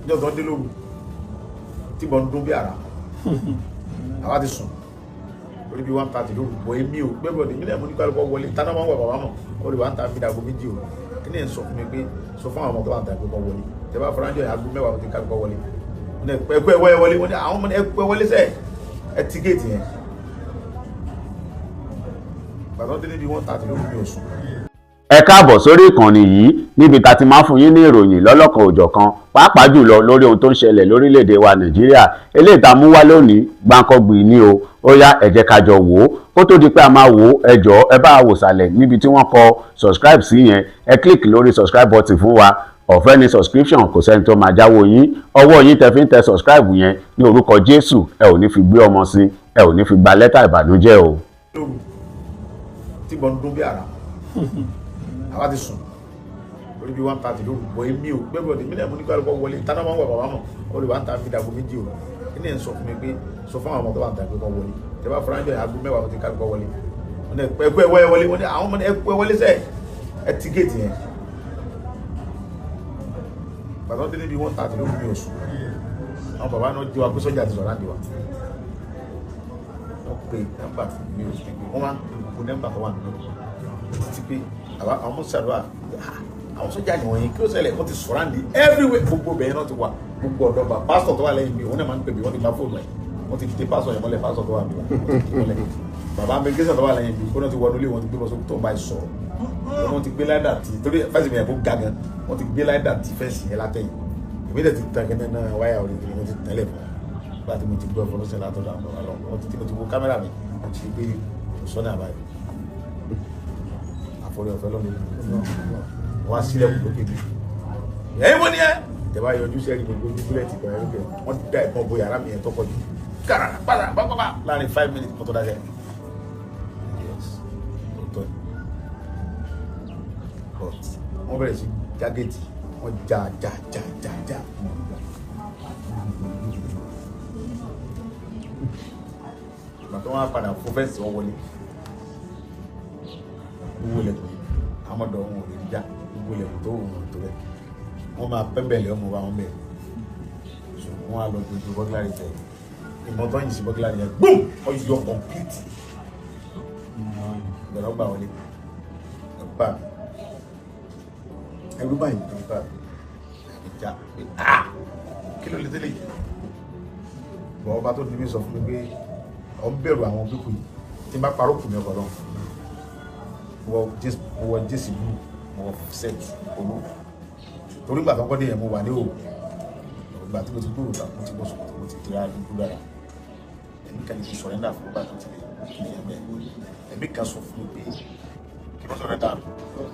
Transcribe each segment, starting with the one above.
ìjọba dé lóru tí bọ́n dún bí ara àwa ti sùn lórí bí 1:30 lóru bọ́ èmi ò gbẹ́bọ̀ ní mílíọ̀nù ní kálukọ́ wọlé tánà máa ń wà bàbá mọ̀ ó lè wà ń ta fi dàgbò méjì o kí ni ẹ̀ sọ fún mi pé sọ fún àwọn ọmọ tó wà ń ta ìgbẹ́kọ̀ wọlé tẹ bá fọlájọ àgbo mẹ́wàá ó ti kálukọ́ wọlé ẹ̀pẹ́ wọlé wọ́n ní àwọn ọmọ ẹ̀pẹ́ wọlé sẹ́ẹ̀ ẹ̀ ti géètì yẹn gbàtọ́ dé níbi 1:30 lóru ní oṣù. Ẹ káàbọ̀ sórí ìkànnì yìí níbi tá ti máa fún yín ní ìròyìn lọ́lọ́kan òjọ̀kan pàápàá jùlọ lórí ohun tó ń ṣẹlẹ̀ lórílẹ̀‐èdè wa Nàìjíríà eléyìí tá a mú wá lónìí gbáǹkọ́gbì ní o ó yá ẹ jẹ́ ká jọ wò ó kó tó di pé a máa wò ó ẹ jọ̀ọ́ ẹ bá a wò sàlẹ̀ níbi tí wọ́n kọ subscribe sí yẹn ẹ click lórí subscribe button fún wa ọ̀fẹ́ ni subscription kò sẹ́ni tó máa jáwọ́ yín ọwọ́ yín tẹ fi ń tẹ subscribe yẹn ní orúkọ Jésù ẹ ò ní fi gbé ọmọ sí ẹ ò ní fi gba lẹ́tà ìbànújẹ́ o. tí bọ́n dún bí ara àwa ti sùn lórí bí 1:30 lóru bọ́ èmi ò gbẹ́bọ̀ ní mílíọ̀nù ní kálukọ́ wọlé tánà máa ń wà bàbá mọ̀ ó lè wà ń ta fi dàgbò méjì o kí ni ẹ̀ sọ fún mi pé sọ fún àwọn ọmọ tó wà ń ta ìgbẹ́kọ̀ wọlé tẹ bá fọlájọ àgbo mẹ́wàá ó ti kálukọ́ wọlé wọ́n ẹ̀pẹ́ wọlé wọ́n ní àwọn ọmọ ẹ̀pẹ́ wọlé sẹ́ẹ̀ ẹ̀ ti géètì yẹn gbàtọ́ dé níbi 1:30 lóru ní oṣù àwọn bàbá náà jí wa pé sọ́jà ti sọ̀rọ̀ láti wa wọ́n pe nọ́mbà mi ò sí pé wọ́n máa ń gbogbo nọ́mbà tó wà nínú títí pé àwọn ọmọ sàdúrà àwọn sọ́jà nìwọ̀nyí kí ó ṣẹlẹ̀ wọ́n ti sọ̀rọ̀ àǹdí everywhere gbogbo bẹ̀rẹ̀ náà ti wà gbogbo ọ̀dọ́ bá pásítọ̀ tó wà lẹ́yìn mi òun náà máa ń pè mí wọ́n ti gba fóònù ẹ̀ wọ́n ti dé pásítọ̀ yẹn mọ́lẹ̀ pásítọ̀ tó wà mí mọ́lẹ̀ bàbá amẹ́gẹ́sọ̀ tó wà lẹ́yìn mi kó náà ti wọnú ilé wọn ti gbé bọ́sọ̀ tó ń bá ẹ sọ̀rọ̀ wọ́n ti gbé láìdà tí torí fẹ́sì mi ẹ̀ fún gagan wọ́n ti gbé láìdà tí fẹ́sì yẹn látẹ̀yìn èmi dẹ̀ ti tàn kẹ́nẹ́ náà wáyà orí mi ti tẹ́lẹ̀ fún nígbà tí mo ti gbọ́ ẹ̀fọ́ lọ́sẹ̀ látọ̀dọ̀ àwọn ọ̀rọ̀ wọn ti wo kámẹ́rà mi mo ti gbé sọ́nà àbáyé àfọ̀rẹ́ ọ̀fẹ́ lọ́nà wọ́n á sílẹ̀ kù lókè bí ẹ̀yìn wọ́n ní ẹ́ tẹ̀wá yọjú sẹ́rí gbogbo búlẹ̀tì bẹ̀rẹ̀ lókè wọ́n ti dá ìbọn bo yàrá mi yẹn tọ́kọ̀ jù kára pápá láàrin 5 minutes mọ́tò dájẹ́ wọ́n bẹ̀rẹ̀ sí jágéètì wọ́n já ìgbà tó wọ́n á padà fún fẹ́ǹsì wọn wọlé gbogbo ilẹ̀kùn àmọ́dọ̀ wọn ò lè já gbogbo ilẹ̀kùn tó wọn tó rẹ̀ wọ́n máa pẹ́bẹ̀lẹ̀ ọmọ wa wọn bẹ̀ wọ́n á lọ dojú bọ́gílárì tẹ̀ ìmọ̀ tó yìí sí bọ́gílárì yẹn gbọ́m ọ yọ kọ̀mpútì ìgbẹ̀rẹ̀ ọgbà wọlé ẹgbà ẹgbẹ́ báyìí ẹgbà ìjà kí ló lè tẹ́lẹ̀ yìí bọ̀ ọba tó níbi sọ fún mi pé ọ ń bẹ̀rù àwọn pípù yìí tí n bá parọ́ kù mí ọkọ̀ lọ́wọ́ wọ jésì bú wọ set olú torí gbà tó kọ́ dé yẹn mo wà ní òwò ìgbà tí mo ti gbòòrò mo ti bọ́ sọ̀rọ̀ mo ti tira dúdú dára ẹ̀mí kan ti sọ̀rẹ́ndà fún bá tó ti lè yẹn bẹ́ẹ̀ ẹ̀mí kan sọ fún mi pé kí wọ́n sọ̀rẹ́ndà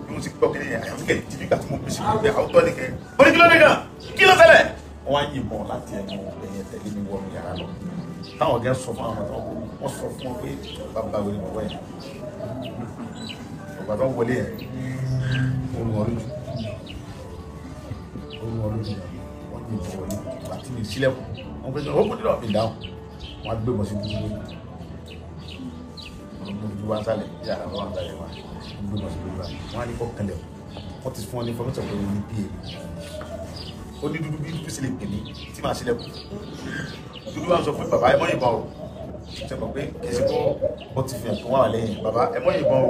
bí mo ti gbọ́ kí ẹ̀yà àyàfi kẹ́ ti nígbà tí mo pèsè pé àwọn tó ní kẹ́ ó ní kí ló dé gan kí ló ṣẹlẹ̀ wọ́n á yìnbọn láti ẹnu ẹ̀yẹ tẹ̀lé mi wọnú yàrá lọ táwọn ọ̀gá sọ fún àwọn ọmọ wọn sọ fún wọn pé bàbá wẹ̀rẹ̀ wọ̀ wẹ̀ ọ̀gbà tó wọlé ẹ̀ olùwọ̀lójú wọ́n ní ìbọn wọlé àti ní sílẹ̀kùn wọ́n pèsè ọkùnrin nílò ìdáhùn wọ́n á gbé bọ̀ sí dúdú dúdú wá sálẹ̀ yàrá wọn àgbàlẹ̀ wá gbé bọ̀ sí dúdú wá wọ́n á ní kọ́ kẹlẹ̀ wọ́n ti fún wọn ní fọmọ́tò pé ní pa ó ní dúdú bí dúdú sí lè pè mí tí màá sílẹ̀kùn dúdú wá sọ pé bàbá ẹ mọ́ ìbọn o ṣe mọ̀ pé kìí sí kó ó ti fi ẹ̀kọ́ wà lẹ́yìn bàbá ẹ mọ́ ìbọn o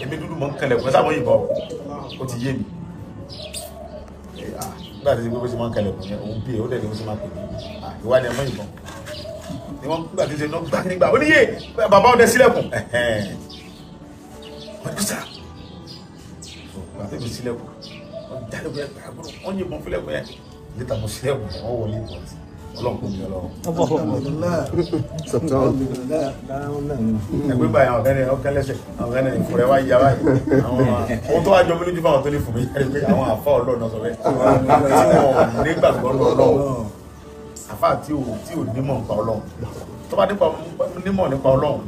èmi dúdú mọ́ ń kẹlẹ̀ kò sáà mọ́ ìbọn o ó ti yé mi nígbà tí gbogbo ṣe máa ń kẹlẹ̀ kò yẹn òun bí i ó dẹ̀ ní ó ṣe máa pè mí ìwádìí ẹ mọ́ ìbọn ni wọ́n gbà tí ṣe náà gbà nígbà ó níyè bàbá ọdẹ sílẹ̀kùn wọ́n ní sáà gbà tí mi sílẹ̀kùn wọ́n jáde bẹ́ẹ̀ gbàgbọ́n wọ́n yìnbọn fílẹ̀kùn yẹn níta mo sílẹ̀kùn wọ́n wọlé ìbọn ọlọ́run kò ní ọlọ́run. ẹgbẹ́ báyìí àwọn ọ̀gẹ́ni ọ̀gẹ́ lẹ́sẹ̀ àwọn ọ̀gẹ́ni ìfúnrẹ́ wá yá báyìí àwọn tó wá jọ mí lójú fáwọn tó lè fún mi pé àwọn àfa ọlọ́run náà sọ bẹ́ẹ̀ tí wọ́n nígbàgbọ́ ọlọ́run àfa tí ò nímọ̀ nípa ọlọ́run tó bá nímọ̀ nípa ọlọ́run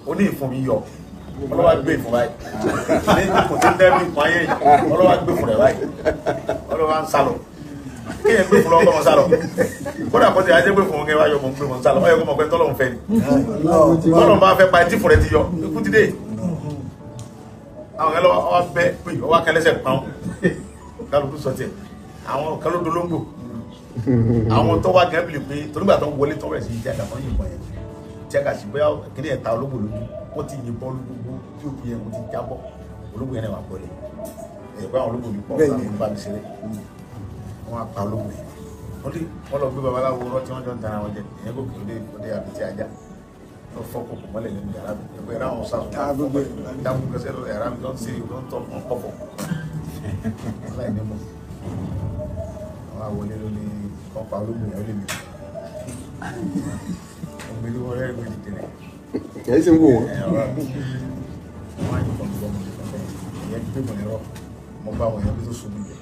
ó ní ìfún mi yọ ọlọ́wà gbé ìfún báyìí ní kò tí ń dẹ́bí ìfún ayé ọlọ́wà gbé ìfún rẹ̀ báyìí ọlọ́wà ń sálọ kéèyàn gbé fún lọ́wọ́ sálọ kódà kó ti ajé gbé fún ọkẹ́ wáyọ̀ mọ̀ gbé fún sálọ ọyọ́ mọ̀ pé tọ́lọ́run fẹ́ ni tọ́lọ́run bá fẹ́ pa ẹtí fún rẹ ti yọ ikú ti dé àwọn ẹlọ́wọ́ ọwọ́ bẹ́ pé ọwọ́ akẹ́lẹ́sẹ̀ pọ́n kálukú sọ tiẹ̀ àwọn kan ló dolóńgbò àwọn tó wá gẹ́gẹ́ bí pé torígbà tó wọlé tó rẹ̀ sí jẹ́gà tó yìnbọn yẹn jẹ́gà sí bóyá kíní ẹ̀ta ológun lójú wọ́n ti yìnbọn gbogbo tí ó fi yẹn wọ́n ti jábọ̀ ológun yẹn náà wà bọ̀lẹ̀ ẹ̀gbọ́n àwọn ológun yìí pọ̀ láwọn bá mi ṣeré wọ́n á pa ológun yẹn wọ́n lọ gbé babaláwo rọ́ tí wọ́n jọ ń tara wọn jẹ ìyẹn kò kí lóde àbítí ajá lọ fọ́kù kò mọ́lẹ̀ nínú yàrá mi ẹgbẹ́ ìrá àwọn sáà dáhùn kẹsẹ́ lọ yàrá mi lọ́n sí ló ń tọ́ fún ọkọ̀ láì ní mọ̀ àwọn àwọlé ló ní ọ̀pá ológun yẹn ó lè mi ọmọ ilé wọn rẹ́rìn méjì tẹ̀lé ẹ̀ sì ń wò wọ́n. wọ́n á yọ fọ́n gbọ́mọ ìyẹn gbé mọ̀ ẹ̀rọ mo bá wọn yẹn bí tó sunmi jẹ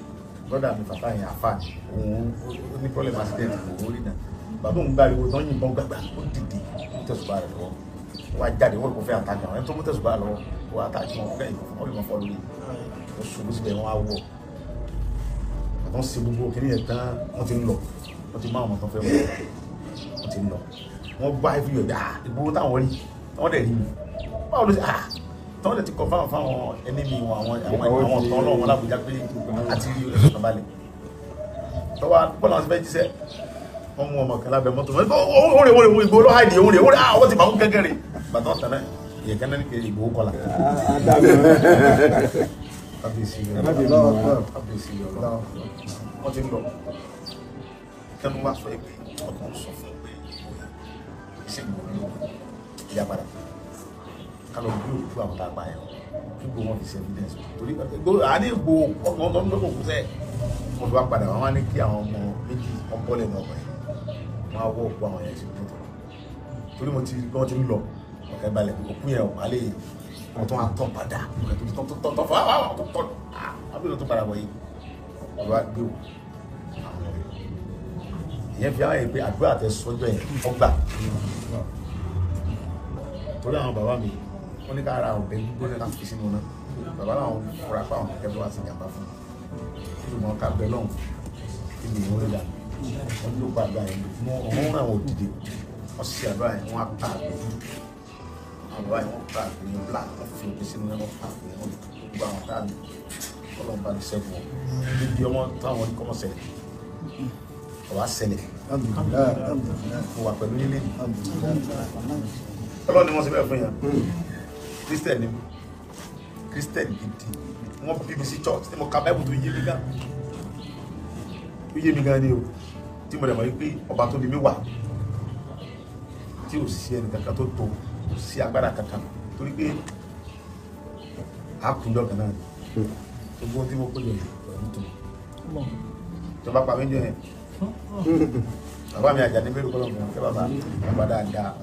lọ́dà mi fàtà yẹn àfà òun ó ní problem accident òun rí náà bàbá òun gbàgbé tó ń yìnbọn gbàgbà ó dìde ó tẹ̀sùbà rẹ̀ lọ́wọ́ wọ́n á jáde wọ́n kò fẹ́ àtàkì àwọn ẹni tó mú tẹ̀sùbà lọ́wọ́ wọ́n á àtàkì wọn fẹ́ ìbọn wọ́n lè mọ̀ fọ́ lórí ó ṣubú síbẹ̀ wọ́n á wọ̀ àtọ́ ń ṣe gbogbo kiri yẹn tán wọ́n ti ń lọ wọ́n ti máa wọn tán fẹ́ wọ́n ti ń lọ wọ́n gbá ibi yọ̀ dáa ìgbówó táwọn rí wọ́n dẹ̀ rí mi báwo ló ṣe tọ́wọ́n dẹ̀ ti kọ̀ fáwọn ẹni mi wọn àwọn tán lọ́wọ́ lábújá pé àti ẹ̀sùn balẹ̀ tọ́wọ́ bọ́lá wọn ti fẹ́ jíṣẹ́ wọ́n mú ọmọ kan lábẹ́ mọ́tò wọ́n rẹ̀ ìgbó ló háìdì òun rẹ̀ àwọn ti bàwọn gẹ́gẹ́ rẹ̀ bàtọ́ tẹ̀lé ìyẹ̀kẹ́ náà ní pé ìgbó kọlà wọ́n ti ń lọ kẹ́nu wá sọ pé ọkàn sọ fún pé ìṣe ìgbó ló ìyá padà kálọ̀ bí òkú àwọn tá a pa yẹn kí gbó wọn fi ṣe evidence torí àní ìgbó ọkàn tó ń lọ́kọ̀ kú sẹ́ wọ́n ti wá padà wọ́n wá ní kí àwọn ọmọ méjì wọ́n bọ́lẹ̀ ní ọkọ̀ yẹn wọ́n á wọ́ òkú àwọn yẹn sí mọ́tò torí wọ́n ti ń lọ ọ̀kẹ́ balẹ̀ òkú yẹn ọ̀pá lè wọ́n tún á tán padà tọ́ fún àwọn tó tọ́ àbúrò tó padà wọ̀ yìí wọ́n wá gbé wò ìyẹn fi àwọn yẹn pé àdúrà tẹ sọ́jọ́ yẹn ọgbà torí àwọn bàbá mi wọ́n ní ká ara ọ̀bẹ gbígbóná ká fi sínú náà bàbá làwọn fura pa àwọn kẹ́kẹ́ tó wá sí ìjàmbá fún un wọn ká bẹ lọ́hùn kí ni ìwọ́n lè dà wọ́n ló bá àgbà yẹn mọ́ ọmọ wọn àwọn òdìdè wọ́n sì àdúrà yẹn wọ́n á pa àgbẹ̀ àwọn bàbá yẹn wọ́n pa àgbẹ̀ yẹn black wọ́n fi òkè sínú náà wọ́n pa àgbẹ̀ yẹn wọ́n gbọ́ àwọn táàbì ọlọ́run bá ní sẹ́gun wọn níbi ọmọ táwọn ní kọ́mọ ṣẹlẹ̀ ọ̀wá ṣẹlẹ̀ mo wà pẹ̀lú nílé ọlọ́run ni wọ́n ṣe bẹ́ẹ̀ fún yẹn Christian gidi wọ́n bí mi sí church tí mo ka Bible tó yé mi gan ni o tí mo dẹ̀ mọ̀ wípé ọba tó ní mi wà tí ò sí ẹni kankan tó tó kò sí agbára kankan torí pé a kúnjọ kan náà gbogbo tí mo kó jọ pẹ̀lú tó ìjọba pa mí jọ yẹn bàbá mi àjà ní mẹ́rin kọ́lọ̀ fún kẹ́ bàbá dáadáa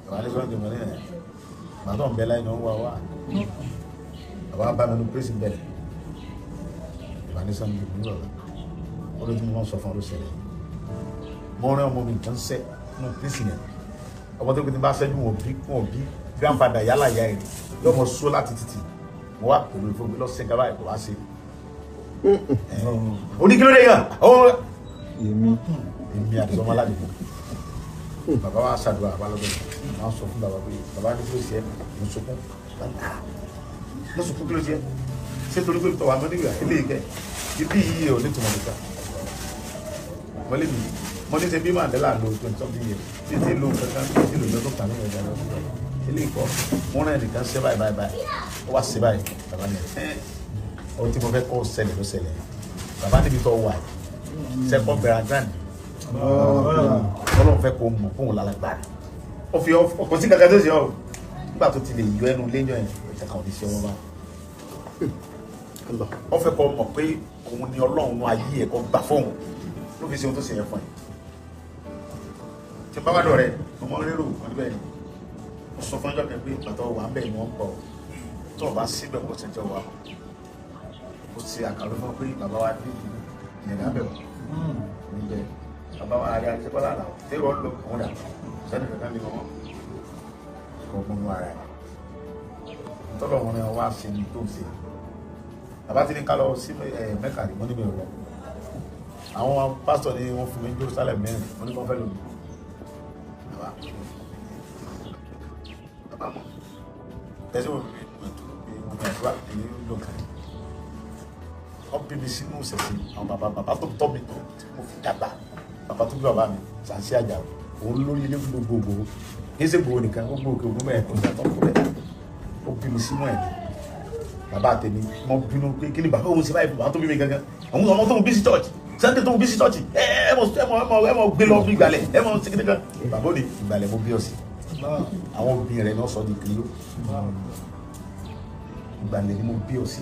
bàbá ní sọ́nà jẹ̀mọ́ nínú ẹ̀ bàbá tó ń bẹ láì náà wà wá bàbá bá mi ní pírẹ́sì bẹ̀rẹ̀ bàbá ní sọ́nà jẹ̀mọ́ nílò olójú mi wọ́n sọ fún ọdún sẹ́lẹ̀ mo rán ọmọ mi kan sẹ́ nínú pírẹ́sì yẹn ọmọ tó kí n bá sẹ́jú wọn bí grandfather yálà ìyá ẹ̀ yóò mọ só láti títì mo wá pẹ̀lú ìfowópamọ́ lọ sí gaba ẹ̀kọ́ wá sí oníkílódé yàn èmi àti ọmọ aládùúgbò bàbá wa ṣàdúrà bàbá lọ́dọ̀ máa sọ fún bàbá pé bàbá ní kí ló ṣe é mo sunkún kí ló ṣe é ṣé torí pé tọwọ́ àmọ́ nígbà ilé ìkẹ́ ibi yìí ò ní tùmọ̀ nìkan wọlé mi mo ní ṣe bí Mandela lo 20 something years tí ti lo kankan tí lo lọ́dún kan nínú ìjà lọ́dún ilé ìkọ́ wọ́n rẹ̀ nìkan ṣe báyìí ó wá ṣe báyìí bàbá mi ohun tí mo fẹ́ kọ́ ṣẹlẹ̀ ló ṣẹlẹ̀ bàbá níbi tó wà sẹ́kọ̀ bẹ̀rẹ̀ grand ọlọ́run fẹ́ kó mọ̀ fóun lálágbára ó fi ọkọ̀ sí kankan tó ṣe ọ́ nígbà tó ti lè yọ ẹnu léyìn ẹ̀ ìtẹ̀kà ò ní ṣe wọ́n bá ó fẹ́ kó mọ̀ pé òun ni ọlọ́run nu ayé ẹ̀ kó gbà fóun ló fi ṣe ohun tó ṣe yẹn fún ẹ̀ tí bá wà dọ̀ rẹ̀ ọmọ rírò wọn bẹ́ẹ̀ ni ó sọ fún ọjọ́ kan pé pàtó wà ń bẹ̀ ni wọ́n ń pọ̀ tó o bá síbẹ̀ kó ṣe jọ wà ó ṣe àkàrà fún pé bàbá wa dé ìyẹn lábẹ́ wọn níbẹ̀ bàbá wa àrí àti bọ́lá àlàó tí wọ́n lọ kún dà sẹ́ni kankan ní wọn kò mú inú ara ẹ̀ tọ́lọ̀ wọn ni wọ́n wá ṣe ní tó ṣe bàbá ti ní ká lọ sí Mẹ́kà rí wọ́n níbẹ̀ lọ àwọn pásítọ̀ ní wọ́n fún mi ní Jerusalem mẹ́rin wọ́n ní kọ́ fẹ́ lómi bàbá mọ̀ tẹ́sí wọn fi wọ́n fi àdúrà ní lókàn wọ́n bí mi sínú ìṣẹ̀ṣẹ̀ àwọn bàbá tó tọ́ mi tó tí mo fi dàgbà bàbá tó bí bàbá mi Sànṣí Àjàó òun lórí ilé fún gbogbo kì í ṣe gbogbo nìkan gbogbo òkè ògùn bẹ́ẹ̀ kò sí àtọ́kù bẹ́ẹ̀ ó bí mi sínú ẹ̀ bàbá àtẹ̀mí mo bínú pé kí ni bàbá òun ṣe báyìí bàbá tó bí mi gangan àwọn ọmọ tó ń bí sí church Sunday tó ń bí sí church ẹ mọ gbé lọ bí ìgbàlẹ̀ ẹ mọ sí kíníkan bàbá ò ní ìgbàlẹ̀ mo bí ọ sí àwọn obìnrin rẹ̀ náà sọ di kiri ìgbàlẹ̀ ni mo bí ọ sí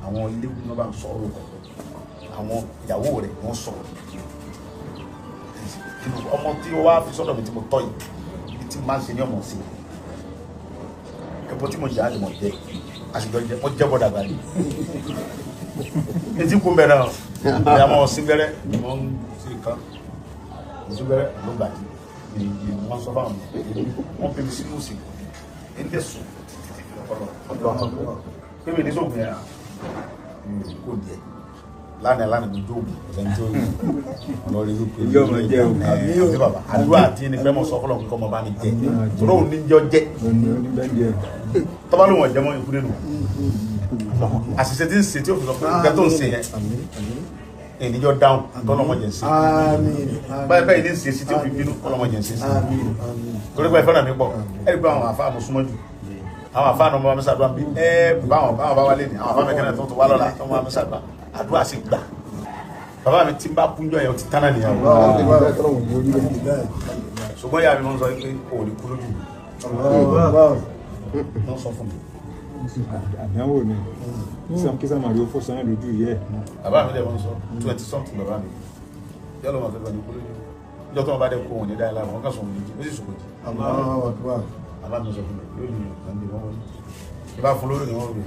àwọn ilé náà bá ń sọ̀rọ̀ àwọn ìyàwó rẹ̀ wọ́n sọ̀rọ̀ ọmọ tí ó wá fi sọ́dọ̀ mi tí mo tọ́ yìí bí tí máa ń ṣe ní ọmọ sí ẹ̀bọ tí mo yà á lè mọ̀ jẹ́ àṣìjọ jẹ́ wọ́n jẹ́ bọ́dà gbà ní etí kún bẹ̀rẹ̀ náà ìyá mọ́ sí bẹ̀rẹ̀ ni wọ́n ń sí kan sí bẹ̀rẹ̀ ló gbà dí ni wọ́n sọ fáwọn wọ́n pè mí sínú sí ẹni tẹ̀ sùn ọ̀pọ̀lọpọ̀ pé mi ní sóògùn yẹn kò díẹ̀ lánàá mo jóògùn ọ̀sẹ̀ tó lọ́rí wípé ní bàbá àdúrà tí ní pẹ́ mọ̀ sọ fọlọ́ kọ́ mọ bá mi jẹ tòró òun níjọ jẹ tọ́ba ló wọ̀n jẹ mọ́ ikú nínú àṣìṣe tí ń ṣe tí ó fi sọ pé nǹkan tó ń ṣe yẹn ènìyàn dáhùn tọ́lọ́mọ jẹ̀ sí báyìí báyìí ní ń ṣe sí tí ó fi bínú tọ́lọ́mọ jẹ̀ sí torí pé ẹ̀fọ́ náà mi pọ̀ ẹ̀rí pé àwọn àfa àmọ́súnmọ́ jù àwọn àfa àná ọmọ wa mẹ́sàdúrà bí báwọn bá wà lé ní àwọn àfa mẹ́kẹ́nà tó wà lọ́la tó wà mẹ́sàdúrà àdúrà sì gbà bàbá mi tí ń bá kúnjọ yẹn ó ti tánà nìyàwó ṣùgbọ́n ìyá mi wọ́n sọ pé o ò ní kú lójú wọ́n sọ fún mi. àdáwò ni kí sàmàrí ó fọ́ sọ́nà lójú yẹ. bàbá mi dẹ̀ wọ́n sọ 20 something bàbá mi yálò wọn fẹ́ bá ní kú lójú ìjọ tó wọn bá dẹ̀ kó wọn ní dáyà láwọn wọn kà sọ wọn lójú ó sì sọkòjì. bàbá mi sọ fún mi lórí ìkànnì wọn wọlé ìbá fún lórí ni wọn rè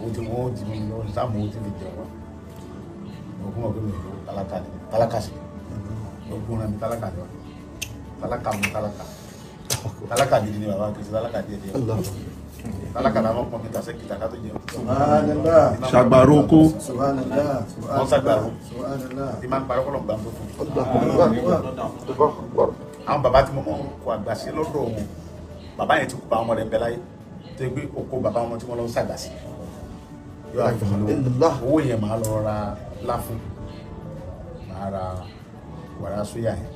owó tí wọn ti mi lọ sáàmù owó tí mi jẹ wọn ogun ọgbẹ mi lọ tálákà sí ogun rẹ mi tálákà ni wa tálákà gidi ni bàbá kì í ṣe tálákà díẹ̀ díẹ̀ tálákà làwọn pọn mi tàṣẹ kìtàkà tó jẹun. ṣàgbàrò oko wọn ṣàgbàrò tí máa ń parọ́ kọ́lọ̀ gbà tó fún àwọn bàbá tí mo mọ̀ kó àgbà sí lọ́dọ̀ wọn bàbá yẹn ti kú bá ọmọ rẹ̀ ń bẹ láyé tó yẹ pé oko bàbá wọn tí wọ́n lọ ń ṣàgbà sí yóò àjọyọ̀ owó yẹn máa lọ ra láfún máa ra wàrà sóyà yẹn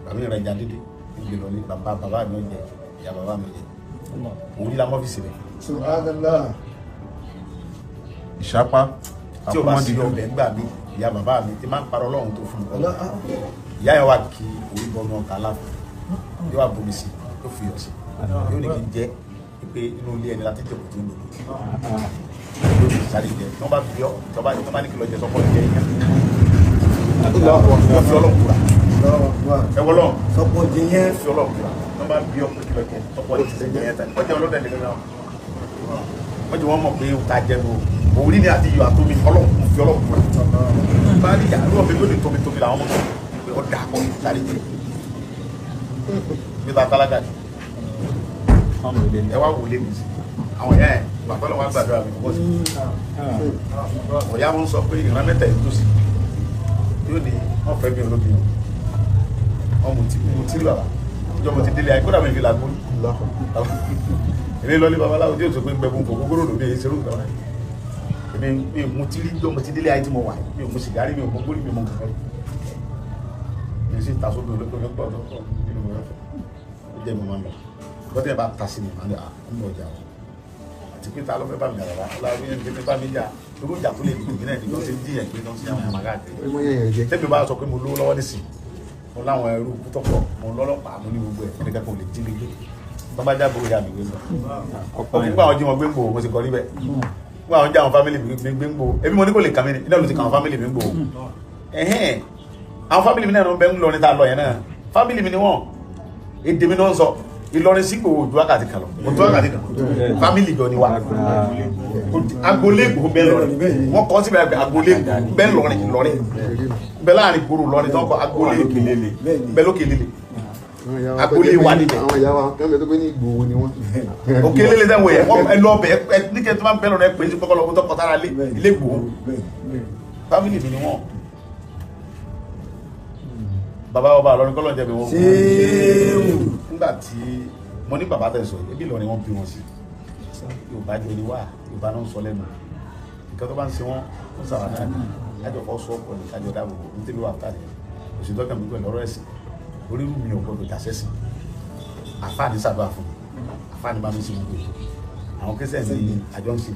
bàbá mi rẹ̀ já dédé ìgbè lọ ní bàbá mi ò jẹ ìyá bàbá mi jẹ òun yìí la mọ́ fi sílẹ̀. ìṣápá tí o bá sí ọbẹ̀ gbà mí ìyá bàbá mi ti máa ń parọ́ ọlọ́run tó fún mi kọ́ ìyá yẹn wà kí orí bọ́ọ̀nù ọ̀kà láfún yóò wà bomi sí yóò fi yọ̀ sí yóò ní kí n jẹ́ pé inú ilé ẹni láti jẹ́ kò tó ń lò lórí sáré jẹ tí wọ́n bá fi ọ́ tí wọ́n bá ní kí lọ jẹ sọ́kọ́ jẹ ìyẹn wọ́n fi ọlọ́run kúra ẹwọ́lọ́ sọ́kọ́ jẹ yẹn fi ọlọ́run kúra wọ́n bá bí ọ́ pé kí lọ jẹ sọ́kọ́ jẹ yẹn tán wọ́n jẹ ọlọ́dẹ nìkan náà wọ́n jẹ wọ́n mọ̀ pé ta jẹ lọ òwúrí ni àti iyọ̀ àtomi ọlọ́run fi ọlọ́run kúra bá a níjà ló fi lóde tóbi làwọn mọ̀ pé ọ dà kọ́ sáré jẹ bí ta tálákà ẹ wá wò lé mi sí àwọn ìyá ẹ bàbá lọ́wọ́ gbàdúrà mi bọ́ sí ọ̀yá wọn sọ pé ìran mẹ́ta ètò sí yóò ní wọ́n fẹ́ mi olóbìnrin wọ́n mo ti rí bàbá ìjọ mo ti délé ayé kódà mi fi làgbó èmi lọlé babaláwo tí yóò sọ pé ń gbẹ̀bùn kò gbogbo lòdì èyí ṣerú nǹkan rẹ̀ èmi mo ti rí ìjọ mo ti délé ayé tí mo wà mi ò mu sìgárì mi ò mú gbórí mi mọ nǹkan rẹ̀ mi sì ta sódò olóko mi pọ̀ lọ́kọ̀ nínú rẹ̀ ó jẹ́ mi máa ń lọ gbọ́dọ̀ yẹn bá ta sí mi máa ń lọ ń bọ̀ jà wọn àti pé ta ló fẹ́ bá mi yàrá láwọn yẹn ní bá mi jà irú ìjà tó lè dùn mí náà ní lọ́sẹ̀ díẹ̀ pé lọ́sẹ̀ àwọn yàrá káàkiri tẹ́mi bá sọ pé mo lówó lọ́wọ́ nísìn mo láwọn ẹrú tọ́pọ̀ mo lọ́lọ́pàá mo ní gbogbo ẹ̀ ẹnìkan kò lè jí mi gbé tó bá jábọ̀ ìyá mi gbé lọ òkú pé àwọn jí wọn gbé ń gbò mo sì kọ́ níbẹ̀ wọ́n àwọn jẹ́ àwọn fámìlì mi gbé ń gbò ebi mo ní kò lè kàmí iná ló ti kà àwọn fámìlì mi ń gbò ẹ̀hẹ́n àwọn fámìlì mi náà ń bẹ ń lọ ní ta lọ yẹn náà fámìlì mi ni wọ́n èdè mi náà ń sọ Ìlọrin sí gbòòwò ojú wákàtí kan lọ ojú wákàtí kan fámìlì jọ ni wa agboolé gbòó bẹ́ẹ̀ lọrin wọ́n kọ́ síbẹ̀ agboolé bẹ́ẹ̀ lọrin Ìlọrin bẹ́ẹ̀ láàrin gbòòrò lọrin tí wọ́n kọ́ agboolé bẹ́ẹ̀ lókè lélẹ̀ agboolé wa níbẹ̀. àwọn ìyá wa kẹ́lẹ́ tó gbé ní Ìgbòho ni wọ́n. òkè lélẹ̀ náà wọ̀ yẹ wọ́n ẹ lọ bẹ̀ ẹ níkẹ́ tó máa ń bẹ́ẹ̀ lọ́rọ̀ ẹ pè é sí pọ́kọ́lọ́ tó kọ́ tára ilé Ìgbòho fámìlì mi ni wọ́n. bàbá ọba àlọ́rin kọ́lọ́ jẹ́ mi wọ́n nígbà tí mo ní bàbá tẹ̀sọ̀ ebi Ìlọrin wọ́n bí wọn sí Yorùbá jẹ́ ni wá Yorùbá náà ń sọ lẹ́nu nǹkan tó bá ń ṣe wọ́n ń sàrà náà ní kájọ fọ́ sọ ọ̀pọ̀ ní kájọ dáàbò bò ní tẹ́lẹ̀ wà tàbí kò sí tọ́kàn mi pẹ̀lú ọ̀rọ̀ ẹ̀sìn orí mi ò gbọdọ̀ jà sẹ́sìn àfáàní sábà fún mi àfáàní bá mi sí gbogbo àwọn kẹsẹ̀ ní àjọ ń sìn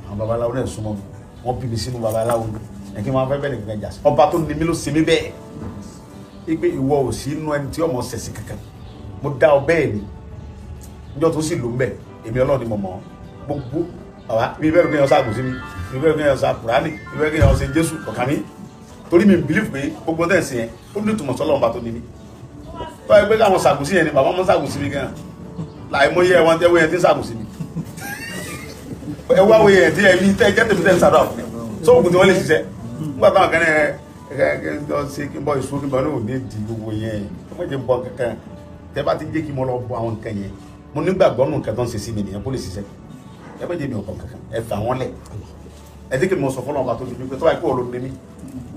àwọn babaláwo náà súnmọ́ mi wọ́n bí mi sínú babaláwo ẹ̀kí máa fẹ́ bẹ́ẹ̀ nìkan jà sí ọba tó ní mi ló ṣe mí bẹ́ẹ̀ ipe ìwọ ò sí inú ẹni tí ọmọ sẹ̀sì kankan mo dá ọ bẹ́ẹ̀ ni níjọ́ tó sì lò ń bẹ̀ èmi Ọlọ́run ni mo mọ̀ gbogbo àwa mi bẹ́ẹ̀ kéèyàn sáà kò sí mi mi bẹ́ẹ̀ kéèyàn sáà Kùránì mi bẹ́ẹ̀ kéèyàn ṣe Jésù ọ̀kan mi torí mi bìlíf pé gbogbo tẹ̀ sí yẹn ó ní ìtumọ̀ sọ́lọ́ ọba tó ní mi tó ẹgbẹ́ káwọn sàkùsí yẹn ni bàbá mọ́ sàkùsí mi gan láì mọ́ yẹ ẹ̀wọ̀n tẹ́wọ́ yẹn tí ń sàkùsí mi ẹwà wo yẹn tí ẹni tẹ́ jẹ́ tèmi tẹ́ ń sàdọ̀ àfún mi tó ògùn tí wọ́n lè ṣiṣẹ́ nígbà táwọn kan náà ṣe kí n bọ́ ìṣó kí n bọ́ ní òní di gbogbo yẹn ọmọ ìjẹ́ bọ́ kankan tẹ́ bá ti jẹ́ kí mo lọ bọ àwọn nǹkan yẹn mo nígbàgbọ́ nù nǹkan tó ń ṣe sí mi nìyẹn kó lè ṣiṣẹ́ ẹ bá jẹ́ mi ọ̀pọ̀ kankan ẹ fà wọ́n lẹ̀ ẹ jẹ́ kí mo sọ fọlọ́ ọba tó dúdú pé tó bá kó ọ̀rọ̀ ní mi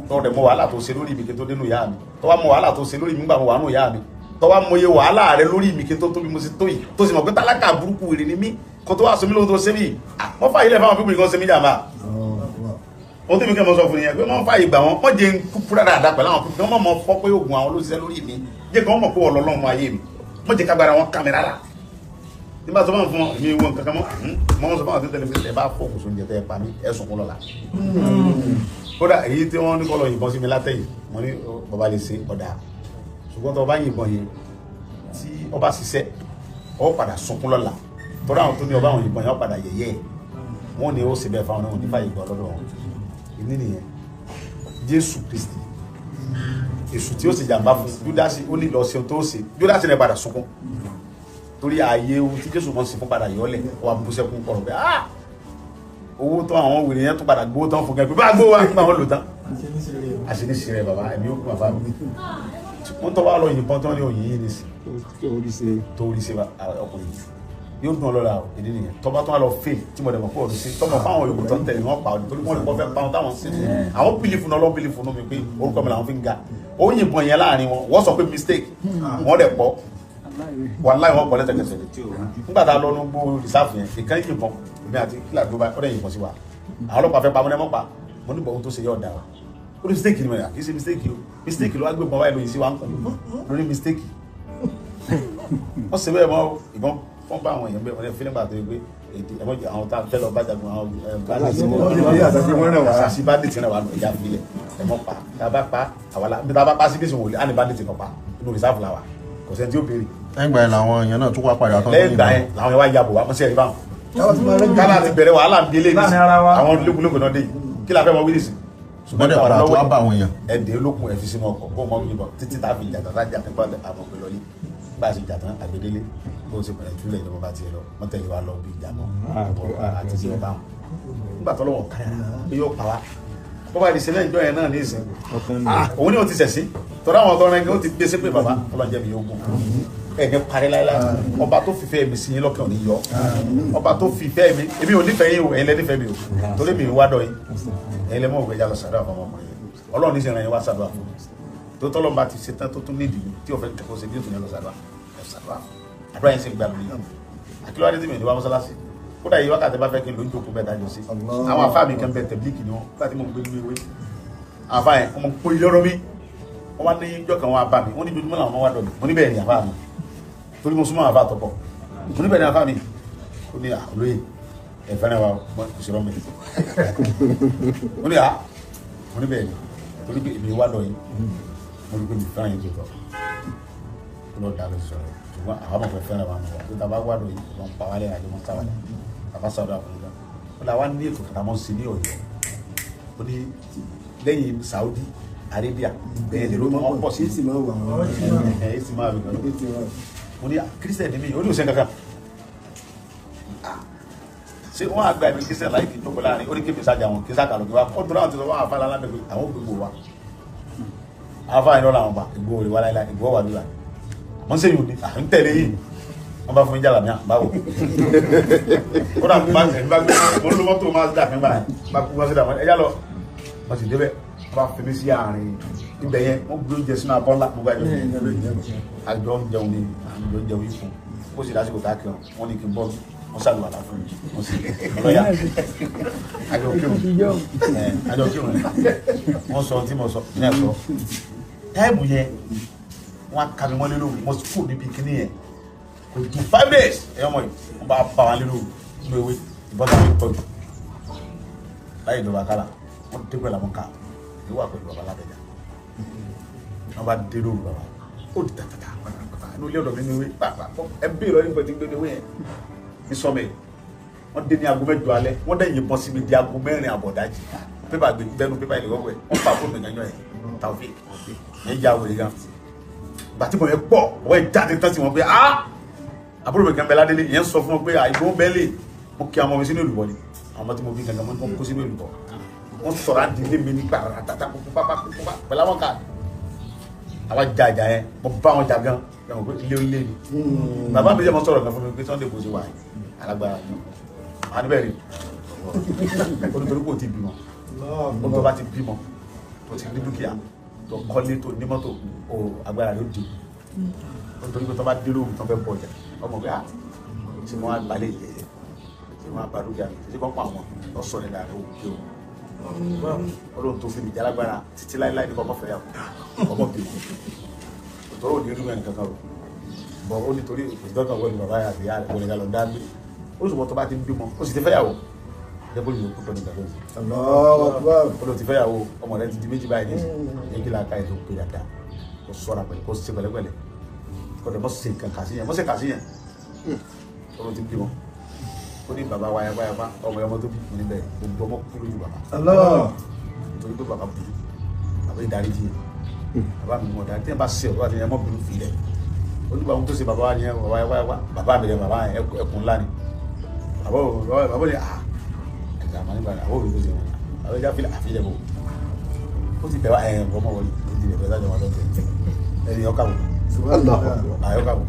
tó dẹ̀ mọ wàhálà tó ṣe lórí mi kí n tó dénú ìyá mi tó wá mọ wàhálà tó ṣe lórí mi gbà mọ wà nù ìyá mi tó wá mọ iye wàhálà rẹ lórí mi kí n tó tóbi mo sì tó yìí tó sì mọ̀ pé tálákà burúkú wèrè ni mí kó tó wá sọ mí lóhun tó ṣe mí wọ́n fà ilẹ̀ fáwọn pípìn kan ṣe mí jàmbá ohun tí mi kẹ́ mọ sọ fún yẹn pé wọ́n fà ìgbà wọn wọ́n jẹ́ kúkúrá dáadáa pẹ̀lú àwọn pípìn wọ́n mọ̀ fọ́ pé oògùn àwọn olóṣìṣẹ́ lórí mi jẹ́ kí wọ́n mọ̀ pé ọlọ́lọ́run mọ ayé mi wọ́n jẹ́ kágbára wọn kàmẹ́rà rà nígbà tó máa ń fún mi wọn kankan mọ́ sọ fún àwọn tó tẹ̀lé ẹ bá fọ́ kùsùn jẹ tẹ́ ẹ pa mí ẹ sùn kún lọ́la kódà èyí tí wọ́n ní kọ́ lọ yìnbọn sí mi látẹ̀yìn wọ́n ní bàbá lè ṣe ọ̀dà ṣùgbọ́n tó bá yìnbọn yẹn tí ọba ṣiṣẹ́ ọ padà sunkún lọ́la tọ́lá àwọn tó ní ọba àwọn yìnbọn yẹn ọ padà yẹ̀yẹ́ wọ́n ní ó ṣe bẹ́ẹ̀ fáwọn náà nípa ìgbà lọ́dọ̀ wọn ìní nìyẹn Jésù Kristi èṣù tí ó sì jàmbá fún Júdásì ó ní lọ sí ohun tó ṣe Júdásì rẹ̀ padà sunkún torí ààyè ohun tí Jésù mọ̀ sí fún padà yọ̀ọ́lẹ̀ wà bú sẹ́kún kọ̀rọ̀ pé owó tó àwọn wèrè yẹn tó padà gbówó tán fún gẹ́gẹ́ bá gbówó wá nígbà wọn lò tán àṣíníṣì rẹ̀ bàbá ẹ̀mí ó kún bàbá mi wọ́n tọ́ wá lọ yìnbọn tó ní òyìn yìí nìsí tó rí sí ọkùnrin yóò dùn ọlọ́ra ìdí nìyẹn tọ́ba tó wá lọ fèl tí mo dẹ̀ mọ̀ pé ọdún sí tọ́mọ̀ fáwọn yòókù tó ń tẹ̀lé wọn pa ọdún torí wọ́n lè kọ́ fẹ́ pa wọn táwọn sí àwọn bìlífù náà lọ́ọ́ bìlífù náà mi pé orúkọ mi làwọn fi ń ga ó yìnbọn yẹn láàrin wọn wọ́n sọ pé mistake wọ́n dẹ̀ pọ̀ wàláhì wọn pọ̀ lẹ́sẹ̀kẹsẹ̀ nígbà tá a lọ ní gbó rìsáàfù yẹn ìkan yìnbọn mi àti kílà tó bá ọ̀dẹ̀ yìnbọn sí wa àwọn ọlọ́pàá fẹ́ pa mọ́ mọ́ pa mo ní bọ̀ ohun tó ṣe yọ̀ ọ̀dà wa ó ní mistake ni mo yà kì í ṣe mistake o mistake ló wá gbé bọ́n wáyé lóyìn sí wa ń kọ́ lórí mistake wọ́n ṣe bẹ́ẹ̀ mọ́ ìbọn fọ́n bá àwọn èèyàn bẹ́ẹ̀ wọ́n fi nígbà tó yẹ pé èdè ẹ̀mọ́jọ àwọn tá a fẹ́ lọ bá jagun àwọn àṣàṣì bandit náà wà lọ ìyá filẹ̀ ẹ̀mọ́ pa tá a bá pa àwàlá bí tá a bá pa sí bí ìṣòwò á ní bandit náà pa inú rìsáàfù làwà kò sẹ́ni tí ó béèrè. ẹgbà yẹn làwọn èèyàn náà tún wá padà tán. lẹ́yìn ìgbà yẹn làwọn yẹn wá yabò wá mọ́ sí ẹ̀rí báwọn. kálá ti bẹ̀rẹ̀ wàhálà ń délé ní àwọn lókùnlókùn náà dé yìí kí la fẹ́ mọ wíìlì sí. ṣùgbọ́n dẹ̀ padà tó wá bá àwọn èèyàn. ẹ̀dẹ̀ olókun ẹ̀ fi sínú ọkọ̀ kó mọ́ yìnbọn títí tá a fi jàtọ̀ láti jàtọ̀ pàdé àwọn òpè lọ́lé bá a ṣe jàtọ̀ àgbédélé bó ṣe bẹ̀rẹ̀ túlẹ̀ ìjọba bá tiẹ̀ lọ wọ́n tẹ̀lé wa lọ bí ìjàmọ́ àti ìṣẹ́ bá wọn. nígbà tó lọ́wọ́ káyà pé yóò pa wá bó bá di sílẹ̀ ìjọ yẹn náà ní ìsìn òun ni ó ti sẹ̀sí tọ́lá àwọn ọ̀tọ́ rẹ̀ ó ti gbé sépè bàbá ọlọ́jẹ́ mi yóò gùn ẹ̀ní parí láíláí ọba tó fìfẹ́ mi sí yín lọ́kàn ní yọ ọba tó fìfẹ́ mi èmi ò nífẹ̀ẹ́ yín o ẹ̀yin lẹ́ nífẹ̀ẹ́ mi o torí mi wá dọ̀ yín ẹ̀yin lẹ́ mọ̀ òwe jà lọ sàdúrà fún ọmọkùnrin yẹn ọlọ́run ní sẹ́yìn rẹ̀ wá sàdúrà fún mi tó tọ́lọ́ bá ti ṣetán tó tún nídìí tí ò fẹ́ kẹ́kọ̀ọ́ ṣe bí òtún yẹn lọ sàdúrà àdúrà yẹn sì gbà mí àkílọ́ adé tí mi ò ní wá mọ́sálásí kódà yìí wákàtí bá fẹ́ kí n lójú òkú bẹ́ẹ̀ dájọ́ sí àwọn afá mi kan bẹ tẹ̀blíkì ni wọn láti mọ̀ gbé nínú ewé àwọn afá yẹn ọmọ pé ilé ọ̀rọ̀ mi wọ́n wá ní ìjọ kan wọn abá mi wọ́n ní dojúmọ́ làwọn wá dọ̀ mi mo ní bẹ́ẹ̀ ni àfá mi torí mo súnmọ́ àfá àtọ́pọ̀ mo ní bẹ́ẹ̀ ni àfá mi ó ní olóyè ẹ̀fẹ́rẹ́ wa kò sí rọ́mì mo ní bẹ́ẹ̀ ni torí pé èmi wá dọ̀ yìí mo ní pé mi fẹ́ràn yín tó tọ́ ó lọ dá lóṣù sọ̀rọ̀ ṣùgbọ́n àwọn ọmọ fẹ́ràn wa mọ̀ tó tàbá wá dọ̀ yìí lọ́n pa wálé àjọ mọ́ sáwálé bàbá sọ̀rọ̀ àwọn ọ̀gá ó là wá ní ètò kàtàmọ́ sí ní Ọ̀yọ́ ó ní lẹ́yìn Saudi Arabia bẹ́ẹ̀ lè ló máa ń pọ̀ sí ìsìn máa wà mo ní kírísítẹ̀ ní mi ó ní òsè kankan ṣé wọ́n àgbà ìbí kírísítẹ̀ láì kí jókòó láàrin ó ní kébì sájà wọn kí sáka lọ́gbẹ́ wa ó dúró àwọn tí wọ́n àfa lálábẹ́ pé àwọn gbogbo wa àwọn afáàyàn lọ́la àwọn bá ìgbó rẹ̀ wá láìláì ìgbó wà níwà wọ́n sì yòó ní à ń tẹ̀lé yìí wọ́n bá fún ìjà làmì àbáwò ó dà bá gbé wọn ló mọ́tò máa dà fún ìgbà bá kú wọ́n sí dà ẹjá lọ wọ́n sì débẹ̀ wọ́n bá fẹ́mi sí àárín ibẹ̀ yẹn wọ́n gbé oúnjẹ sínú abọ́ ńlá gbogbo àjọ ń jẹun ní àjọ ń jẹun yìí fún ó sì lásìkò káàkiri wọn ní kí n bọ́ wọ́n sàlùwà láfún mi wọ́n sì lọ́yà àjọ kírun wọ́n sọ tí mo sọ ní ẹ̀sọ́ táìmù yẹn wọ́n á ka mi mọ́lé lóru mo sì kú níbi kíní yẹn kò ju 5 days ẹ̀yọ́ mọ̀ yìí wọ́n bá bá wa lé lóru nínú ewé ìbọn tó ń tọ́jú láyé ìjọba kálá wọ́n dé pẹ̀lú àwọn ká ìlú wà pẹ̀lú bàbá Ládẹjà wọ́n bá dé lóru bàbá ó di tàtàtà inú ilé ọ̀dọ̀ mi ní ewé pàápàá ẹ bí ìrọ̀ nípa ti gbé ní ewé yẹn ní sọ́mẹ̀ wọ́n dé ní aago 8 alẹ́ wọ́n dẹ̀ yìnbọn sí mi di aago 4 àbọ̀dájì pépà gbé bẹ́nu pépà ìlú wọ́wẹ́ wọ́n pa fóònù ìgbàyàn ẹ̀ Taofik yẹn já wèrè gan bàtí mo yẹ pọ̀ wọ́n ẹ̀ jáde tán sí wọn pé àbúrò mi kan bẹ ládélé yẹn sọ fún wọn pé àìgbọ́n bẹ́ẹ̀lì mo kí ọmọ mi sínú olùbọ̀ ni àwọn ọmọ tí mo bí gangan mo kó sínú olùbọ̀ wọ́n sọ̀rọ̀ àdìlé mi nígbà àtàtà pápá pẹ̀lú àwọn káàdì àwọn jàjà yẹn mo bá wọn jà gan ẹ̀wọ̀n pé ilé ilé ni bàbá mi jẹ́ mo sọ̀rọ̀ gan fún mi pé Sunday kò sí wà alágbára ni àwọn níbẹ̀ rí olùtorí kò ti bímọ ó tó bá ti bímọ tó ti ní dúkìá tó kọ́lé tó ní mọ́tò ó agbára rẹ̀ ó di olùtorí pé tó bá dérò tó fẹ́ bọ̀ jà ọmọ pé tí wọ́n á balẹ̀ yẹ tí wọ́n á bá dúkìá tí wọ́n pa àwọn lọ́sọ̀ nílẹ̀ àrẹ òkè o ọlọ́run tó fi lè jálágbára títí láíláí ní kọ́kọ́ fẹ́yàwó ọmọ bíi òtọ́rọ̀ òní rí mẹ́rin kankan rò bọ̀ ó nítorí ìdọ́kan wọ́n ní bàbá yà àti yàrá wọlé galọ̀ dáadé ó sì mọ́ tó bá ti ń bímọ ó sì ti fẹ́yàwó jẹ́bọ́lù yóò púpọ̀ nígbà lónìí ó lọ ti fẹ́yàwó ọmọ rẹ ti di méjì báyìí ní kí láàká ètò pé dáadáa kó sọ́ra pẹ̀lú kó ṣe pẹ̀lẹ́pẹ̀lẹ́ kó dẹ̀ mọ́ sí nǹkan kàṣíyàn mọ́ sí kàṣíyàn ó lọ ti bímọ ó ní bàbá wáyà ọmọ tó bí níbẹ̀ gbogbo ọmọ kúrò ju bàbá nítorí pé bàbá burú bàbá ìdáríjì bàbá mi mọ̀ dáa tí ẹ bá ṣe ọ̀rọ̀ àti ẹmọ bínú filẹ̀ ó ní bàbá tó ṣe bàbá wa ni bàbá mi rẹ̀ bàbá ẹkùn ńlá ni bàbá ni ẹ̀ka àmà nígbà náà ó rí tó ṣe wọn àwọn ìjà filẹ̀ àfilẹ̀ bò ó ti bẹ̀wá ọmọ wọlé ó ti bẹ̀rẹ̀ sájọ wọn lọ́tẹ̀ ẹni ọkà wò àyọkà wò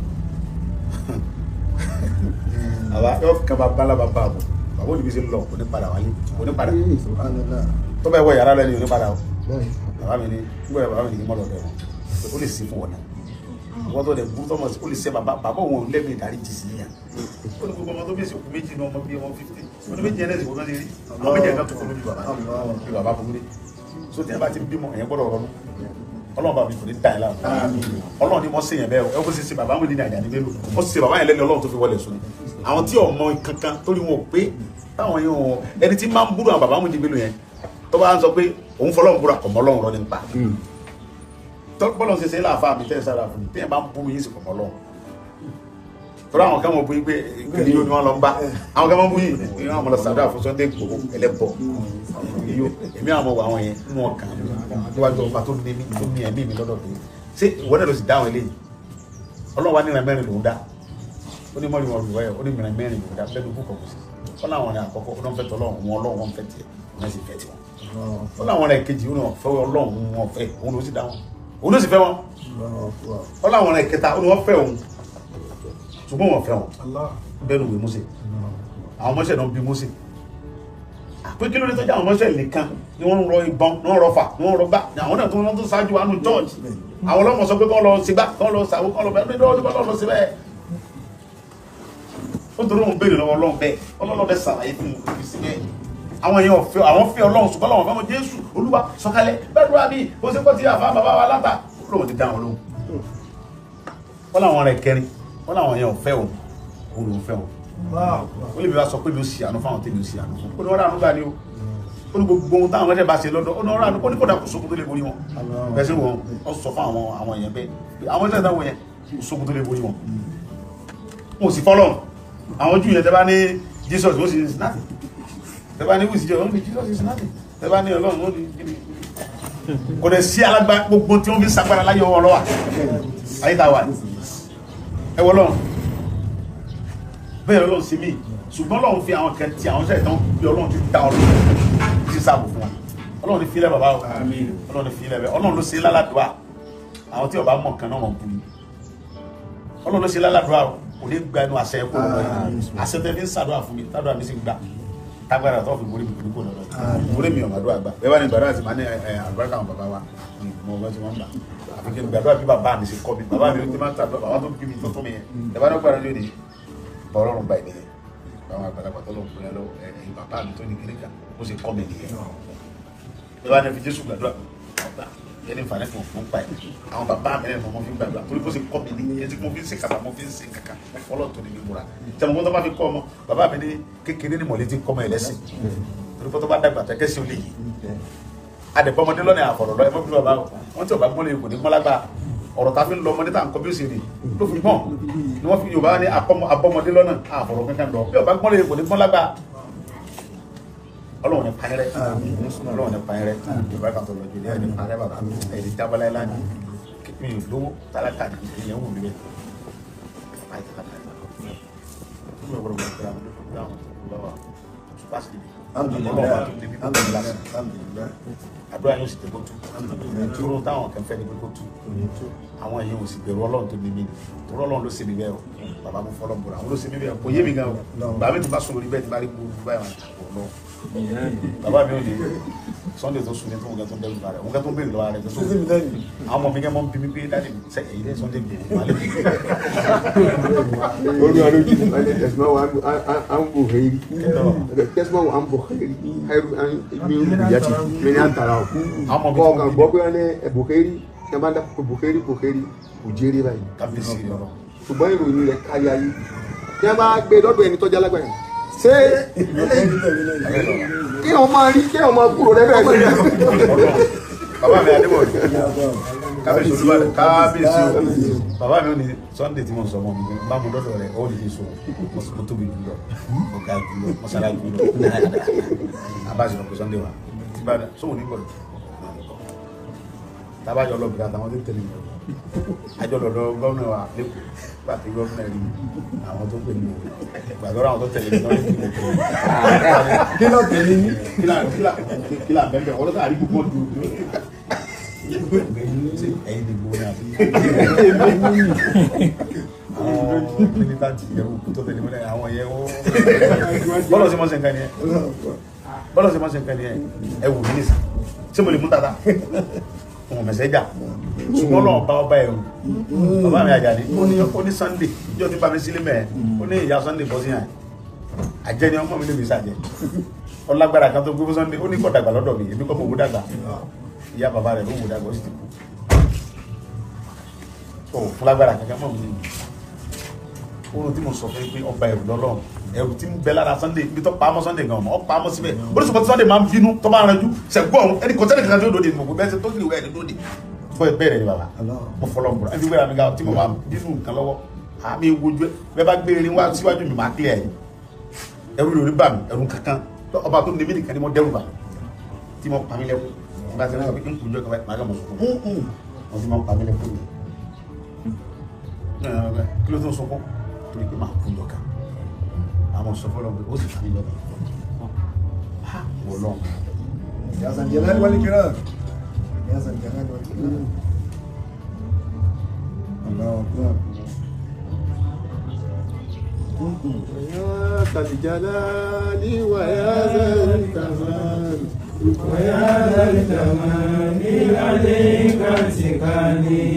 àwa yóò kàn bá bala bá bá a bò bàbá olùbí ṣe ń lọ kò ní padà wálé kò ní padà tó bá yẹ wọ yàrá lẹ́nu yóò ní padà o bàbá mi ní gbọ́dọ̀ bàbá mi ní kí mọ́ lọ́dọ̀ wọn ó lè sí fún wọn náà wọ́n tó dẹ̀ bú tọ́mọ̀ sí ó lè ṣe bàbá òun lẹ́mí ìdarí jì sí yàn ó ní gbogbo ọmọ tó bí èsì òkú méjì ní ọmọ bí ọmọ 50 ó ní méjì ẹlẹ́sì kò náà lè rí àwọn méjì ẹ̀ká tó kọ́ lójú bàbá burú dé so tí ẹ bá ti bímọ ẹ̀yẹn gbọ́dọ̀ rọrùn ọlọ́run bàbá mi kò ní dá ẹ láàmú ọlọ́run ni wọ́n ṣe yẹn bẹ́ẹ̀ ẹ kó ṣe bàbá mi ní àjà ní bẹ́ẹ̀ ó ṣe bàbá yẹn lẹ́ni ọlọ́run tó fi wọlé sùn àwọn tí ọmọ kankan torí wọn ò pé táwọn yẹn wọn ẹni tí máa ń búrò àwọn bàbá mi ní bẹ́ẹ̀ yẹn tó bá ń sọ pé òun fọlọ́run búra ọmọ ọlọ́run rọ nípa bọ́lọ̀ ṣe ṣe láàfáà mi tẹ́ sára fún mi tí ẹ bá ń bú yín sí ọmọ ọlọ́run tọ́lá àwọn kan mọ̀ bú yín pé kìí yóò ní wọ́n lọ ń bá àwọn kan mọ̀ bú yín ní wọ́n mọ̀ lọ sàdúrà fún Sunday Igboho ẹlẹ́bọ̀ yóò èmi àwọn ọmọ àwọn yẹn nínú ọkàn níwájú ọba tó ní ẹ̀mí mi lọ́dọ̀ pé ṣé ìwọ́n náà ló sì dáhùn eléyìí ọlọ́run wa ní ìrìn mẹ́rin lòún dá ó ní mọ́rin wọn rù wáyọ̀ ó ní ìrìn mẹ́rin lòún dá lẹ́nu kúkọ̀ kù sí ó láwọn ní àkọ́kọ́ ọlọ́run fẹ́ tọ́lọ́run wọn ọlọ́run wọn fẹ́ tiẹ̀ wọn sì fẹ́ tiwọn ó láwọn rẹ̀ kejì ó ní wọn fẹ́ ọlọ́run wọn fẹ́ òun ló sì dá wọn òun ló sì fẹ́ wọn ó láwọn rẹ̀ kẹta ó ní wọn fẹ́ òun ṣùgbọ́n wọn fẹ́ wọn bẹ́ẹ̀ ló wé Mósè àwọn ọmọọṣẹ́ náà bí Mósè pé kí ló dé tó jẹ́ àwọn ọmọọṣẹ́ nìkan ni wọ́n ń rọ ìbọn ni wọ́n ń rọfà ni wọ́n ń rọgbà ni àwọn náà tó wọ́n tó ṣáájú wa nù church àwọn ọlọ́mọ sọ pé kọ́ lọ sígbà kọ́ lọ sàwó kọ́ lọ bẹ́ẹ̀ ní lọ́wọ́ lọ sí bẹ́ẹ̀ ó torí òun béèrè lọ́wọ́ Ọlọ́run bẹ́ẹ̀ Ọlọ́run bẹ́ẹ̀ sàlàyé fún un fi sí bẹ́ẹ̀ àwọn èèyàn ọ̀fẹ́ àwọn fẹ́ Ọlọ́run ṣùgbọ́n Ọlọ́run fẹ́ mọ́ Jésù Olúwa sọ̀kalẹ̀ bẹ́ẹ̀ dúrà bí ó ṣe kọ́ ti àfá bàbá wa látà Ọlọ́run ti dá wọn lóhùn wọ́n làwọn rẹ̀ kẹrin wọ́n làwọn èèyàn ọ̀fẹ́ òun òun lòun fẹ́ wọn ó lè bí wá sọ pé mi ò sì àánú fáwọn tèmi ò sì àánú fún ó ní wọ́n rà nígbà ni ó ní gbogbo ohun táwọn ẹ̀dẹ̀ bá ṣe lọ́dọ̀ ó ní wọ́n rà ó ní kódà kò sókun tó lè borí wọn bẹ́ẹ̀ sí wọn ó sọ fún àwọn èèyàn bẹ́ẹ̀ àwọn ẹ̀dẹ̀ táwọn yẹn kò sókun tó lè borí wọn wọn ò sì fọ́lọ́run àwọn Júù yẹn tẹ́ bá ní Jesus ó sì ní sinati tẹ́ bá ní wíìsì jẹ́ ọ̀hún ní Jesus is nothing tẹ́ bá ní Ọlọ́run ó ní kíni kò dẹ̀ sí alágbá gbogbo tí wọ́n fi sagbára láyé ọwọ́ lọ́wà ayé tá a wà ẹwọ́ Ọlọ́run bẹ́ẹ̀ Ọlọ́run sí mí ṣùgbọ́n Ọlọ́run fi àwọn kan tí àwọn ṣẹ̀tàn bí Ọlọ́run ti dá Ọlọ́run ti sáàbò fún wọn Ọlọ́run ní fílẹ̀ bàbá Ọlọ́run ní fílẹ̀ bẹ́ẹ̀ Ọlọ́run ló ṣe lálàdúà àwọn tí ọba mọ̀ kan náà mọ̀ bú ni Ọlọ́run ló ṣe lálàdúà kò ní gba ẹnu àṣẹ ẹ̀kọ́ lọ́wọ́ yìí àṣẹ tẹ́ fi ń ṣàdúrà fún mi tádùá mi sì gbà tágbára tó fi borí mi kò lọ́wọ́ borí mi ọ̀màdúrà gbà bẹ́ẹ̀ bá ní gbàdúrà sí máa ní àgbàkà àwọn bàbá wa mọ̀ ọgbọ́n tí wọ́n ń gbà àfi kí n gbàdúrà bí bàbá mi ṣe kọ́ mi bàbá mi ó ti máa ń tàdúrà bàbá tó bí mi tó tó mi yẹn ẹ bá ní gbàdúrà lónìí Ọlọ́run bá ìdíyẹn àwọn àgbàlagbà tó lọ́wọ́ kúrẹ́ lọ́wọ́ ẹ̀yìn bàbá mi tó ní kiri kan ó sì kọ́ mi nìyẹn ẹ bá ní fi Jésù gbàdúrà ẹni nfààní tó fún pa ẹ̀ àwọn bàbá mi lẹ́nu ọmọ fi ń gbàgbà torí bó ṣe kọ́ mi ní ẹtí mo fi ń ṣe kàkà mo fi ń ṣe kàkà mo fọlọ́ tó ní mi múra tẹ̀mọ̀ tó bá fi kọ́ ọmọ bàbá mi ní kékeré ní mọ̀lẹ́tì kọ́ ọmọ ẹlẹ́sìn torí bó tó bá dàgbà tẹ́kẹ́ sí olè yìí adẹ̀bọ́mọdé lọ́nà àfọ̀rọ̀ lọ́ ẹ mọ́ bí bàbá wọn tí ò bá gbọ́n lè kò ní gbọ́n lágbà ọ̀rọ̀ ta fi ń lọ ọmọdé tá à ń kọ́ bí ó ṣe rí ló fi gbọ́n ni wọ́n fi Yorùbá ní abọ́mọdé lọ́nà àfọ̀rọ̀ kankan lọ bí ọba gbọ́n lè kò ní gbọ́n lágbà Ọlọ́run ní pààrẹ Ọlọ́run ní pààrẹ Yorùbá kan tó lọ jù ní ẹni pààrẹ bàbá ẹni jábọ́lá ẹlá ní mi ò lówó tálákà ní ìyẹn wù mí bẹ́ẹ̀ àdúrà yóò sì tẹ kó tú dúró táwọn kan fẹ́ ni pé kó tú àwọn èèyàn ò sì bẹ̀rù Ọlọ́run tó ní mí ni torí Ọlọ́run ló ṣe mí bẹ́ẹ̀ o bàbá mo fọlọ́ bọ̀rọ̀ àwọn ló ṣe mí bẹ́ẹ̀ kò yé mi gan o bàbá mi ti bá sùn lórí bẹ́ẹ̀ ti bá rí gbogbo báyìí wọn àtàkùn lọ bàbá mi ò ní Sunday tó sùn ní tó ń gẹ́ tó ń bẹ̀rù lọ́wọ́ rẹ̀ ń gẹ́ tó ń bẹ̀rù lọ́wọ́ rẹ̀ tó sùn àwọn ọmọ mi gẹ́ mọ́ ń bí mi pé dáàdì mi sẹ́ èyí lẹ́ Sunday bí wà lè tẹ̀síwá wa ń bò hẹ́rì tẹ̀síwá wa ń bò hẹ́rì mi ò lè yàtì mi ní àǹtàrà o kọ́ ọ̀kan gbọ́ pé wọ́n ní bòkẹ́rì ṣe máa ń dàpọ̀ bòkẹ́rì kò jẹ́rìí báyìí ṣùgbọ́n ìròyìn rẹ̀ kárí ayé tí wọ́n bá gbé lọ́dọ̀ ẹni tọ́jà lágbàáyé ṣé kí wọ́n máa rí kí wọ́n máa kúrò lẹ́bẹ̀ẹ́ sí bàbá mi Adébọ̀dé kábíyèsí Olúbàdàn kábíyèsí o bàbá mi ò ní Sunday tí mo sọ ọmọ mi bá mo dọ́dọ̀ rẹ̀ ó lè fi so mo tóbi jù lọ mo ga jù lọ mo sára jù lọ abáṣe lọ pé Sunday wa tí bá dà sóhun ní gbọdọ̀ tábàjọ lọ bìrà àtàwọn tó tẹ̀lé mi àjọ lọ́dọ̀ gómìnà wa lẹ́kọ̀ọ́ pàtó gómìnà rí àwọn tó pè mí gbàdúrà àwọn tó tẹ̀lé mi lọ́dún tí mo kọ́ kí ló tẹ̀lé ní kí là bẹ́ẹ̀ wọ́n lọ́dọ̀ àríkú pọ̀ dùn ẹ̀yin dìbò náà àwọn mílítàntì ẹ̀rù tó tẹ̀lé mi lẹ́yìn àwọn yẹn bọ́lọ̀ sí mọ́sẹ̀ nǹkan ni ẹ bọ́lọ̀ sí mọ́sẹ̀ nǹkan ni ẹ wù mí nìsí tí mo lè mú tata òun mẹ̀sẹ̀jà ṣùgbọ́n náà bá ọba ẹ̀rù bàbá mi Àjàní ó ní Sunday ìjọ tí bá mi sílé mẹ́ẹ̀ ó ní ìyá Sunday bọ́ sí yàn àjẹ́ ni ọmọ mi lè fi ṣàjẹ́ ọlágbára kan tó gbé fún Sunday ó ní kọ́ dàgbà lọ́dọ̀ mi èmi kọ́ mo wó dàgbà ìyá bàbá rẹ̀ ló wó dàgbà ó sì ti kú ó fún lágbára kankan mọ́ mi ní oorun tí mo sọ fún pé ọba ẹ̀rù lọ́lọ́run ẹ̀rù tí ń bẹ lára Sunday ibi tó pa á mọ́ Sunday gan ọmọ ọ pa á mọ́ síbẹ̀ oríṣiríṣi tí Sunday máa ń bínú tó máa ń ranjú ṣẹ̀gbọ́n ọ̀hún ẹni kò sẹ́ni kankan tó dòde ìmọ̀ kò bẹ́ẹ̀ ṣe tó kiri ìwé ẹni dòde fún ẹgbẹ́ ni bàbá mo fọlọ́ ń bọ̀rọ̀ ẹni wẹ́rẹ́ mi ga tí mo bá bínú nǹkan lọ́wọ́ àmì wojú ẹ bẹ́ẹ̀ bá gbé erin wá síwájú mi máa kílẹ̀ ẹ̀yìn ẹ̀rù lórí bà mí ẹ̀rù kankan ọba tó ní mí nìkan ni mo dẹ́rù bà tí mo pa mí lẹ́kùn nígbà tí wọ́n fi ń kúnjọ́ kan máa kàn mọ̀ sọ́kùn wọ́n ti máa ń pa mí lẹ́kùn mi kí ló tó ń sọkún torí pé máa kúnjọ́ kan àwọn sọ fọlọ́ pé ó sì fi lọ́wọ́ wọ́n lọ́wọ́. يا ذا الجلال والإكرام يا ذا الجلال والإكرام الله أكبر يا ذا الجلال ويا ذا الكمال ويا ذا الكمال عليك سكاني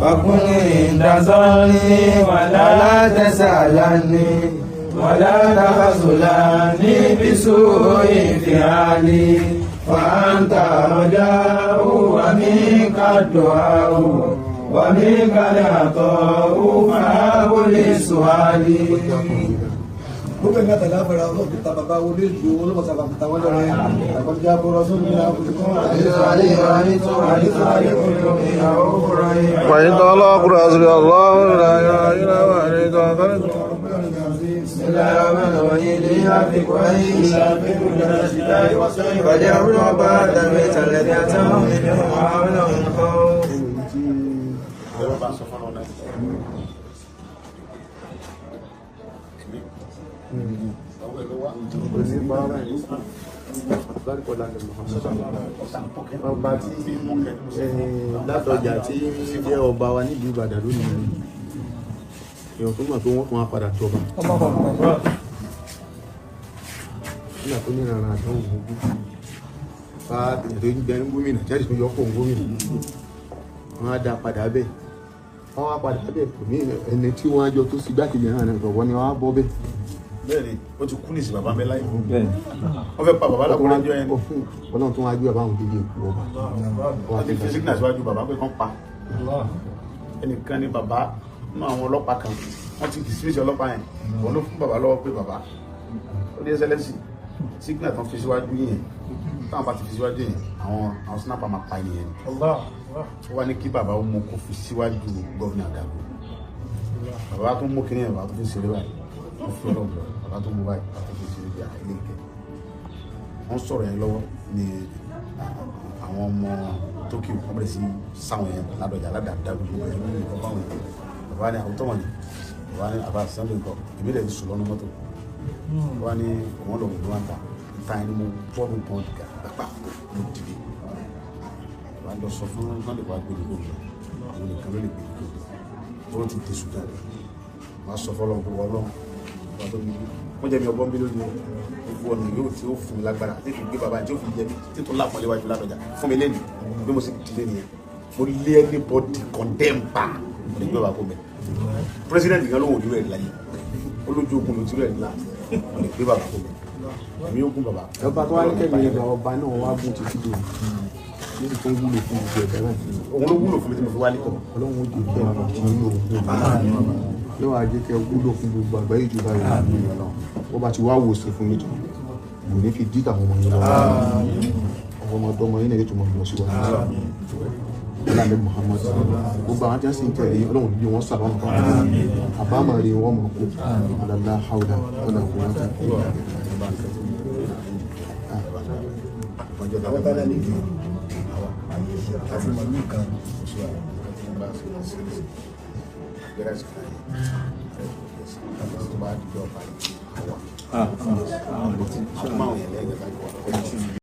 وكن عند ظني ولا تسألني ولا تخذلني بسوء فعلي وأنت رجاء ومنك الدعاء ومنك العطاء فهب لي سؤالي. Bukan kata lah berapa kita bawa ulis dulu masa kita wajar ya. Kalau jawab Rasulullah وإن طلق رسول الله لا إله إلا هو عليه توكلت بسم الله الرحمن الرحيم ليعفك وعيش فليعبدوا رب هذا البيت الذي أتاهم منه وآمنهم من خوف. ọba tí látọjà tí jẹ́ ọba wa nílùú Ìbàdàn lónìí èèyàn tó mọ̀ pé wọ́n tún wá padà tọba nígbà tó ní ìrànà àdánwò gbogbo bá èèyàn tó ń gbẹ ní gómìnà jáde tó yọkọ̀ gómìnà wọ́n á dá padà bẹ́ẹ̀ wọ́n wá padà bẹ́ẹ̀ kò ní ẹni tí wọ́n á jọ tó sì gbákejì náà ní ọ̀wọ́ ni wọ́n á bọ́ bẹ́ẹ̀ bẹ́ẹ̀ ni ó ti kú nìsí bàbá mẹ́láyé bẹ́ẹ̀ wọ́n fẹ́ pa bàbá lákùnrin ẹjọ́ ẹni ọlọ́run tó wá gbé bàbá àwọn délé èkó ọba wọ́n ti fi sígínà síwájú bàbá pé kán pa ẹnìkan ní bàbá nínú àwọn ọlọ́pàá kan wọ́n ti dismiss ọlọ́pàá yẹn wọ́n ló fún bàbá lọ́wọ́ pé bàbá ó dé ẹsẹ̀lẹ́sì sígínà tán fi síwájú yẹn táwọn bá ti fi síwájú yẹn àwọn snapper máa pa ènìyàn ni ó wá ní kí bàbá ó mú kó fi síwájú gọ́ọ̀nà àgàgò bàbá tó mú kíní ẹ̀ bàbá tó fi ṣeré báyìí wọ́n fi ọlọ́ọ̀bọ̀ bàbá tó mú báyìí bàbá tó fi ṣeré bí àìlè ìkẹ́ wọ́n sọ̀rọ̀ yẹn lọ́wọ́ ní àwọn ọmọ Tókíò wọ́n bẹ̀rẹ̀ sí sáwọn yẹn ládọ̀jà aládàáda gbogbo ẹ̀ lórí ìkọ́ báwọn yẹn bàbá ní àwọn tọ́mọ̀ ni bàbá ní àbá Sunday nǹkan èmi lè ti sùn lọ́nu mọ́tò bàbá ní òun lọ gbogbo wọn ta ẹni mo bọ́ọ̀lù pọ́n dìgbà pápá mo dìde bàbá lọ sọ fún Sunday wàá gbé dìgbò àwọn nìkan ló lè gbé dìgbò wọ́n ti dé sùdà rẹ̀ wọ́n sọ fọ́lọ́ gbogbo ọlọ́run wọ́n tó ní wọ́n jẹ́ mi ọgbọ́n bí lónìí gbogbo ọ̀nà yóò tí ó fún mi lágbára tí fi gbé bàbá tí ó fi jẹ tí tó lápọ̀ léwájú ládọjà fún mi lẹ́nu bí mo sì dìde nìyẹn mo lé anybody condemn pa mo lè gbé bàbá kó mẹ́ president gan ló wò lórí ẹ̀ láyé olójú ogun ló ti rẹ̀ nílá mo lè gbé bàbá kó mẹ́ èmi yóò gún bàbá. ọba tó wá ní kẹ́mi ẹ̀dọ̀ ọba náà wá gún títí dò níbi tó ń wúlò fún ìjọ ẹ̀dá náà òun ló wúlò fún mi tí mo fi wálé kọ́ ọlọ́run ó jẹ́ kẹ́ ọ̀nà tí yóò yóò wá jẹ́ kẹ́ wúlò fún gbogbo àgbáyé ìjọba rẹ̀ ó bá ti wá wòsàn fún yín kò ní fi dí tàwọn ọmọ yín lọ́wọ́ ọmọdé ọmọ yín náà yóò tó mọ̀ lọ sí wa nílànà Muhammad gbogbo àwọn tí wọ́n sì ń tẹ̀lé ọlọ́run bí wọ́n sábà ń pa àbámọ̀ rí wọ́n mọ̀ kó alàlá haúdà ọ̀nà kò wọ́n tẹ̀ àwọn bá lálẹ́ ìgbé àti màlúù kan àwọn ọ̀rẹ́ tí